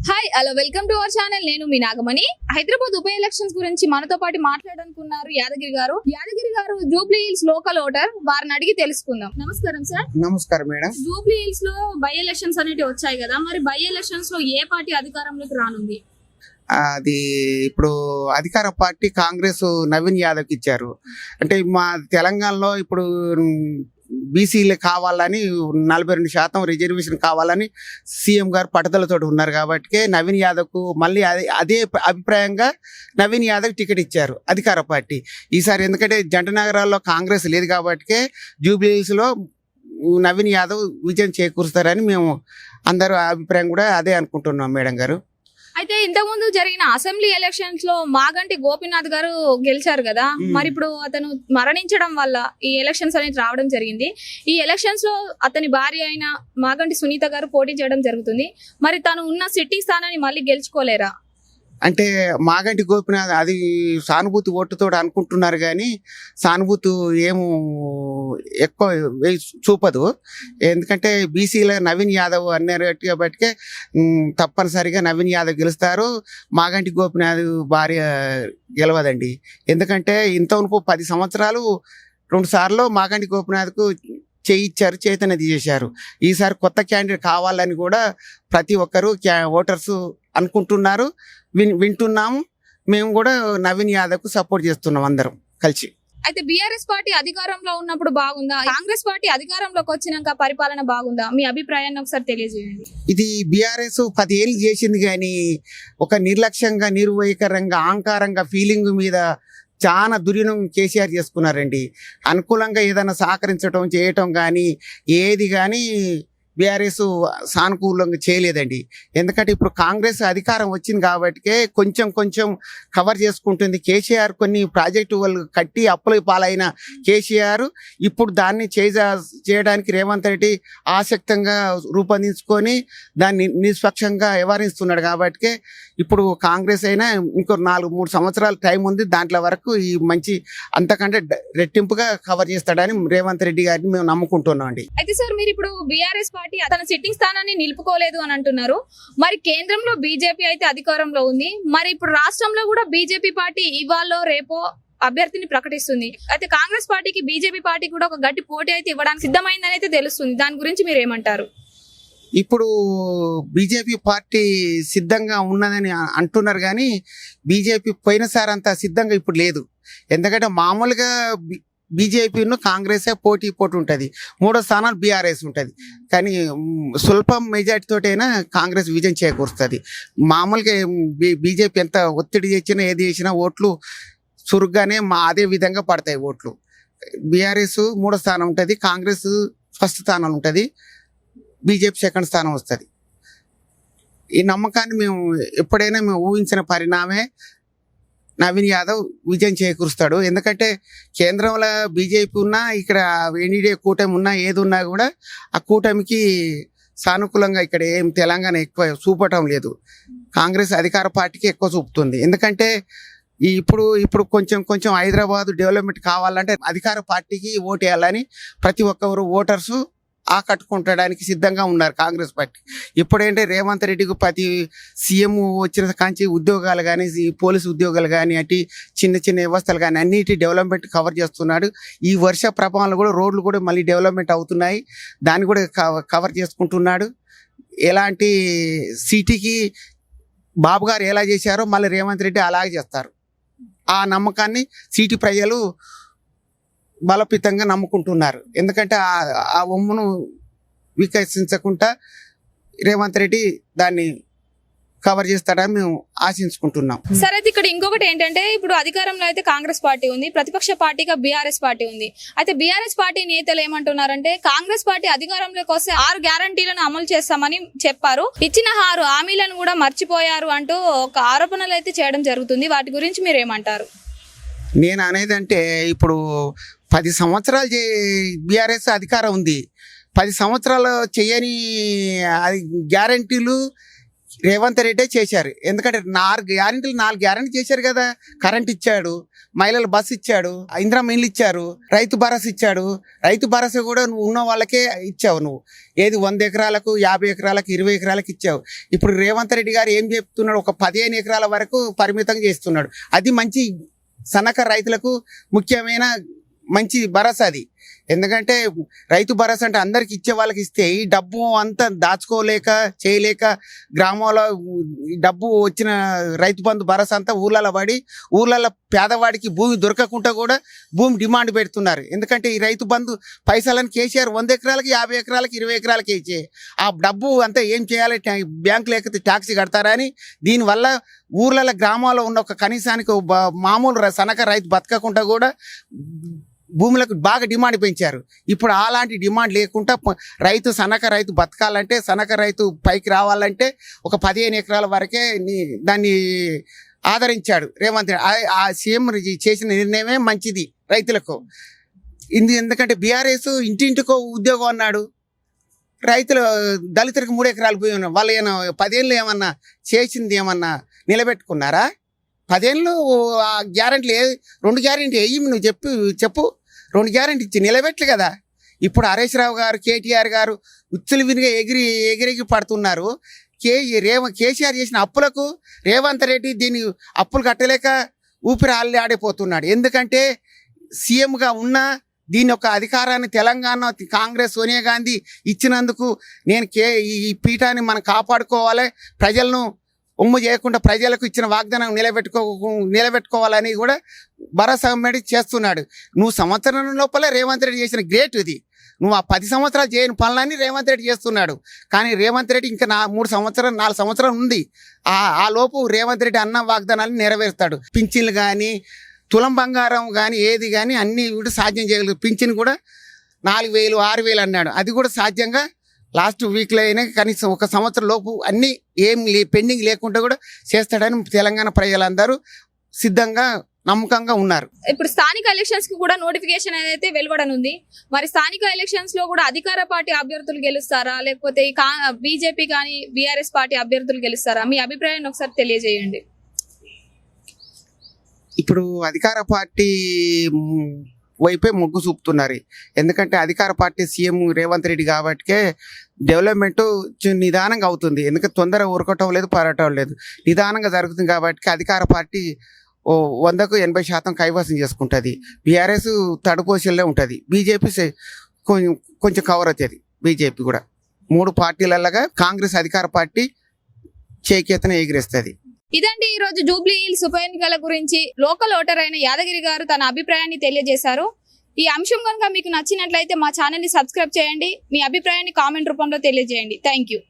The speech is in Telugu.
Hi hello welcome to our channel. నేను మీ నాగమణి. హైదరాబాద్ ఉప ఎలక్షన్స్ గురించి మనతో పాటు మాట్లాడాలనుకున్నారు యాదగిరి గారు జూబ్లీ హిల్స్ లోకల్ ఓటర్. వారిని అడిగి తెలుసుకుందాం. నమస్కారం సార్. నమస్కారం మేడం. జూబ్లీ హిల్స్ లో బై ఎలక్షన్స్ అనేవి వచ్చాయి కదా, మరి బై ఎలక్షన్స్ లో ఏ పార్టీ అధికారంలోకి రానుంది? అది ఇప్పుడు అధికార పార్టీ కాంగ్రెస్ నవీన్ యాదవ్కి ఇచ్చారు. అంటే మా తెలంగాణలో ఇప్పుడు బీసీలు కావాలని 42% రిజర్వేషన్ కావాలని సీఎం గారు పట్టుదలతో ఉన్నారు కాబట్టి నవీన్ యాదవ్కు మళ్ళీ అదే అభిప్రాయంగా నవీన్ యాదవ్ టికెట్ ఇచ్చారు అధికార పార్టీ ఈసారి. ఎందుకంటే జంట నగరాల్లో కాంగ్రెస్ లేదు కాబట్టి జూబ్లీ హిల్స్లో నవీన్ యాదవ్ విజయం చేకూరుస్తారని మేము అందరూ అభిప్రాయం కూడా అదే అనుకుంటున్నాం మేడం గారు. అయితే ఇంతకుముందు జరిగిన అసెంబ్లీ ఎలక్షన్స్ లో మాగంటి గోపీనాథ్ గారు గెలిచారు కదా, మరి ఇప్పుడు అతను మరణించడం వల్ల ఈ ఎలక్షన్స్ అనేది రావడం జరిగింది. ఈ ఎలక్షన్స్ లో అతని భార్య అయిన మాగంటి సునీత గారు పోటీ చేయడం జరుగుతుంది. మరి తను ఉన్న సిట్టింగ్ స్థానాన్ని మళ్ళీ గెలుచుకోలేరా? అంటే మాగంటి గోపీనాథ్ అది సానుభూతి ఓటుతో అనుకుంటున్నారు కానీ సానుభూతి ఏమో ఎక్కువ చూపదు. ఎందుకంటే బీసీలో నవీన్ యాదవ్ అన్నారు కాబట్టి తప్పనిసరిగా నవీన్ యాదవ్ గెలుస్తారు. మాగంటి గోపీనాథ్ భార్య గెలవదండి. ఎందుకంటే ఇంతవరకు 10 సంవత్సరాలు 2 సార్లు మాగంటి గోపీనాథ్కు చేయించారు, చైతన్య చేశారు. ఈసారి కొత్త క్యాండిడేట్ కావాలని కూడా ప్రతి ఒక్కరు ఓటర్స్ అనుకుంటున్నారు, వింటున్నాము. మేము కూడా నవీన్ యాదవ్కు సపోర్ట్ చేస్తున్నాం అందరం కలిసి. అయితే బీఆర్ఎస్ పార్టీ అధికారంలో ఉన్నప్పుడు బాగుందా, కాంగ్రెస్ పార్టీ అధికారంలోకి వచ్చినాక పరిపాలన బాగుందా? మీ అభిప్రాయాన్ని ఒకసారి తెలియజేయండి. ఇది బీఆర్ఎస్ 10 ఏళ్ళు చేసింది కానీ ఒక నిర్లక్ష్యంగా, నిర్వైకరంగా, అహంకారంగా, ఫీలింగ్ మీద చాలా దుర్వినియోగం కేసీఆర్ చేసుకున్నారండి. అనుకూలంగా ఏదైనా సహకరించడం చేయటం కానీ ఏది కానీ బీఆర్ఎస్ సానుకూలంగా చేయలేదండి. ఎందుకంటే ఇప్పుడు కాంగ్రెస్ అధికారం వచ్చింది కాబట్టి కొంచెం కవర్ చేసుకుంటుంది. కేసీఆర్ కొన్ని ప్రాజెక్టు వాళ్ళు కట్టి అప్పుల పాలైన కేసీఆర్ ఇప్పుడు దాన్ని చేయడానికి రేవంత్ రెడ్డి ఆసక్తంగా రూపొందించుకొని దాన్ని నిష్పక్షంగా వ్యవహరిస్తున్నాడు కాబట్టి ఇప్పుడు కాంగ్రెస్ అయినా ఇంకో 4-3 సంవత్సరాల టైం ఉంది. దాంట్లో వరకు ఈ మంచి అంతకంటే రెట్టింపుగా కవర్ చేస్తాడని రేవంత్ రెడ్డి గారిని మేము నమ్ముకుంటున్నాం అండి. అయితే సార్, మీరు ఇప్పుడు బీఆర్ఎస్ పార్టీ తన సిట్టింగ్ స్థానాన్ని నిలుపుకోలేదు అని అంటున్నారు. మరి కేంద్రంలో బీజేపీ అయితే అధికారంలో ఉంది. మరి ఇప్పుడు రాష్ట్రంలో కూడా బీజేపీ పార్టీ ఇవాళ రేపో అభ్యర్థిని ప్రకటిస్తుంది. అయితే కాంగ్రెస్ పార్టీకి బీజేపీ పార్టీ కూడా ఒక గట్టి పోటీ అయితే ఇవ్వడానికి సిద్ధమైందని అయితే తెలుస్తుంది. దాని గురించి మీరు ఏమంటారు? ఇప్పుడు బీజేపీ పార్టీ సిద్ధంగా ఉన్నదని అంటున్నారు కానీ బీజేపీ పోయినసారి అంత సిద్ధంగా ఇప్పుడు లేదు. ఎందుకంటే మామూలుగా బీజేపీను కాంగ్రెసే పోటీ ఉంటుంది. 3వ స్థానాలు బీఆర్ఎస్ ఉంటుంది. కానీ స్వల్పం మెజార్టీతోటైనా కాంగ్రెస్ విజయం చేకూరుస్తుంది. మామూలుగా బీజేపీ ఎంత ఒత్తిడి చేసినా ఏది చేసినా ఓట్లు చురుగ్గానే అదే విధంగా పడతాయి ఓట్లు. బీఆర్ఎస్ 3వ స్థానం ఉంటుంది, కాంగ్రెస్ 1st స్థానం ఉంటుంది, బీజేపీ 2nd స్థానం వస్తుంది. ఈ నమ్మకాన్ని మేము ఎప్పుడైనా ఊహించిన పరిణామే నవీన్ యాదవ్ విజయం చేకూరుస్తాడు. ఎందుకంటే కేంద్రంలో బీజేపీ ఉన్నా ఇక్కడ ఎన్డీఏ కూటమి ఉన్నా ఏది ఉన్నా కూడా ఆ కూటమికి సానుకూలంగా ఇక్కడ ఏం తెలంగాణ ఎక్కువ చూపటం లేదు. కాంగ్రెస్ అధికార పార్టీకి ఎక్కువ చూపుతుంది. ఎందుకంటే ఇప్పుడు కొంచెం హైదరాబాద్ డెవలప్మెంట్ కావాలంటే అధికార పార్టీకి ఓటు వేయాలని ప్రతి ఒక్కరు ఓటర్స్ ఆకట్టుకుంటడానికి సిద్ధంగా ఉన్నారు కాంగ్రెస్ పార్టీ. ఇప్పుడేంటే రేవంత్ రెడ్డికి ప్రతి సీఎం వచ్చిన కాంచి ఉద్యోగాలు కానీ, పోలీసు ఉద్యోగాలు కానీ, అటు చిన్న వ్యవస్థలు కానీ అన్నిటి డెవలప్మెంట్ కవర్ చేస్తున్నాడు. ఈ వర్ష ప్రభావంలో కూడా రోడ్లు కూడా మళ్ళీ డెవలప్మెంట్ అవుతున్నాయి, దాన్ని కూడా కవర్ చేసుకుంటున్నాడు. ఎలాంటి సిటీకి బాబు గారు ఎలా చేశారో మళ్ళీ రేవంత్ రెడ్డి అలాగే చేస్తారు. ఆ నమ్మకాన్ని సిటీ ప్రజలు బలపితంగా నమ్ముకుంటున్నారు. ఎందుకంటే ఆ ఒమ్మును వికసించకుండా రేవంత్ రెడ్డి దాన్ని కవర్ చేస్తాడని మేము ఆశించుకుంటున్నాం. సరే, అయితే ఇక్కడ ఇంకొకటి ఏంటంటే ఇప్పుడు అధికారంలో అయితే కాంగ్రెస్ పార్టీ ఉంది, ప్రతిపక్ష పార్టీగా బీఆర్ఎస్ పార్టీ ఉంది. అయితే బీఆర్ఎస్ పార్టీ నేతలు ఏమంటున్నారంటే కాంగ్రెస్ పార్టీ అధికారంలోకి వస్తే 6 గ్యారంటీలను అమలు చేస్తామని చెప్పారు, ఇచ్చిన 6 హామీలను కూడా మర్చిపోయారు అంటూ ఒక ఆరోపణలు అయితే చేయడం జరుగుతుంది. వాటి గురించి మీరు ఏమంటారు? నేను అనేది అంటే ఇప్పుడు 10 సంవత్సరాలు బీఆర్ఎస్ అధికారం ఉంది. 10 సంవత్సరాలు చేయని గ్యారంటీలు రేవంత్ రెడ్డే చేశారు. ఎందుకంటే 4 గ్యారెంటీ చేశారు కదా. కరెంట్ ఇచ్చాడు, మహిళల బస్సు ఇచ్చాడు, ఇందిరమ్మ ఇల్లు ఇచ్చారు, రైతు భరోసా ఇచ్చాడు. రైతు భరోసా కూడా నువ్వు ఉన్న వాళ్ళకే ఇచ్చావు. నువ్వు ఏది 100 ఎకరాలకు 50 ఎకరాలకు 20 ఎకరాలకు ఇచ్చావు. ఇప్పుడు రేవంత్ రెడ్డి గారు ఏం చెప్తున్నాడు, ఒక 15 ఎకరాల వరకు పరిమితం చేస్తున్నాడు. అది మంచి సన్నకారు రైతులకు ముఖ్యమైన మంచి భరోసా అది. ఎందుకంటే రైతు భరోసా అంటే అందరికి ఇచ్చే వాళ్ళకి ఇస్తే ఈ డబ్బు అంతా దాచుకోలేక చేయలేక గ్రామంలో ఈ డబ్బు వచ్చిన రైతు బంధు భరోసా అంతా ఊర్లలో పడి ఊర్లలో పేదవాడికి భూమి దొరకకుండా కూడా భూమి డిమాండ్ పెడుతున్నారు. ఎందుకంటే ఈ రైతు బంధు పైసలను కేసీఆర్ 100 ఎకరాలకి 50 ఎకరాలకి 20 ఎకరాలకి ఇచ్చే ఆ డబ్బు అంతా ఏం చేయాలి, బ్యాంకు లేకపోతే ట్యాక్సీ కడతారా అని దీనివల్ల ఊర్లలో గ్రామాల్లో ఉన్న ఒక కనీసానికి మామూలు సన్నకారు రైతు బతకకుండా కూడా భూములకు బాగా డిమాండ్ పెంచారు. ఇప్పుడు అలాంటి డిమాండ్ లేకుండా సన్నకారు రైతు బతకాలంటే, సన్నకారు రైతు పైకి రావాలంటే ఒక 15 ఎకరాల వరకే దాన్ని ఆదరించాడు రేవంత్ రెడ్డి. ఆ సీఎం చేసిన నిర్ణయమే మంచిది రైతులకు. ఎందుకంటే బీఆర్ఎస్ ఇంటింటికో ఉద్యోగం అన్నాడు. రైతులు దళితులకు 3 ఎకరాలు పోయి ఉన్నారు. వాళ్ళు ఏమన్నా 10 ఏళ్ళు ఏమన్నా చేసింది ఏమన్నా నిలబెట్టుకున్నారా? 10 ఏళ్ళు గ్యారెంటీలు 2 గ్యారెంటీ వేయి, నువ్వు చెప్పు 2 గ్యారెంటీ ఇచ్చి నిలబెట్టలు కదా. ఇప్పుడు హరీష్ రావు గారు, కేటీఆర్ గారు ఉచ్చులు వినిగా ఎగిరెగి పడుతున్నారు. కేసీఆర్ చేసిన అప్పులకు రేవంత్ రెడ్డి దీన్ని అప్పులు కట్టలేక ఊపిరి ఆడిపోతున్నాడు. ఎందుకంటే సీఎంగా ఉన్న దీని యొక్క అధికారాన్ని తెలంగాణ కాంగ్రెస్ సోనియా గాంధీ ఇచ్చినందుకు నేను ఈ పీఠాన్ని మనం కాపాడుకోవాలి, ప్రజలను ఉమ్ము చేయకుండా ప్రజలకు ఇచ్చిన వాగ్దానం నిలబెట్టుకోవాలని కూడా భరోసా చేస్తున్నాడు. నువ్వు సంవత్సరం లోపలే రేవంత్ రెడ్డి చేసిన గ్రేట్ ఇది. నువ్వు ఆ 10 సంవత్సరాలు చేయని పనులన్నీ రేవంత్ రెడ్డి చేస్తున్నాడు. కానీ రేవంత్ రెడ్డి ఇంకా 4 సంవత్సరాలు ఉంది. ఆ లోపు రేవంత్ రెడ్డి అన్న వాగ్దానాలను నెరవేరుస్తాడు. పింఛన్లు కానీ, తులం బంగారం కానీ, ఏది కానీ అన్నీ కూడా సాధ్యం చేయగలరు. పింఛన్ కూడా 4,000 6,000 అన్నాడు. అది కూడా సాధ్యంగా లాస్ట్ వీక్లో అయినా కనీసం 1 సంవత్సరం లోపు అన్నీ ఏం పెండింగ్ లేకుండా కూడా చేస్తాడని తెలంగాణ ప్రజలందరూ సిద్ధంగా నమ్మకంగా ఉన్నారు. ఇప్పుడు స్థానిక ఎలక్షన్స్ కి కూడా నోటిఫికేషన్ అయితే వెలువడనుంది. మరి స్థానిక ఎలక్షన్స్ లో కూడా అధికార పార్టీ అభ్యర్థులు గెలుస్తారా, లేకపోతే బీజేపీ కానీ బీఆర్ఎస్ పార్టీ అభ్యర్థులు గెలుస్తారా? మీ అభిప్రాయాన్ని ఒకసారి తెలియజేయండి. ఇప్పుడు అధికార పార్టీ వైపే మొగ్గు చూపుతున్నారు. ఎందుకంటే అధికార పార్టీ సీఎం రేవంత్ రెడ్డి కాబట్టికే డెవలప్మెంట్ నిదానంగా అవుతుంది. ఎందుకంటే తొందరగా ఉరకటం లేదు, పరటం లేదు, నిదానంగా జరుగుతుంది. కాబట్టి అధికార పార్టీ 100కు 80% కైవసం చేసుకుంటుంది. బీఆర్ఎస్ తడుపోసిల్లే ఉంటుంది. బీజేపీ కొంచెం కవర్ అవుతుంది. బీజేపీ కూడా 3 పార్టీలలాగా కాంగ్రెస్ అధికార పార్టీ చేకేతన ఎగిరేస్తుంది. ఇదండి ఈ రోజు జూబ్లీ హిల్స్ ఉప ఎన్నికల గురించి లోకల్ ఓటర్ అయిన యాదగిరి గారు తన అభిప్రాయాన్ని తెలియజేశారు. ఈ అంశం కనుక మీకు నచ్చినట్లయితే మా ఛానల్ ని సబ్స్క్రైబ్ చేయండి. మీ అభిప్రాయాన్ని కామెంట్ రూపంలో తెలియజేయండి. Thank you.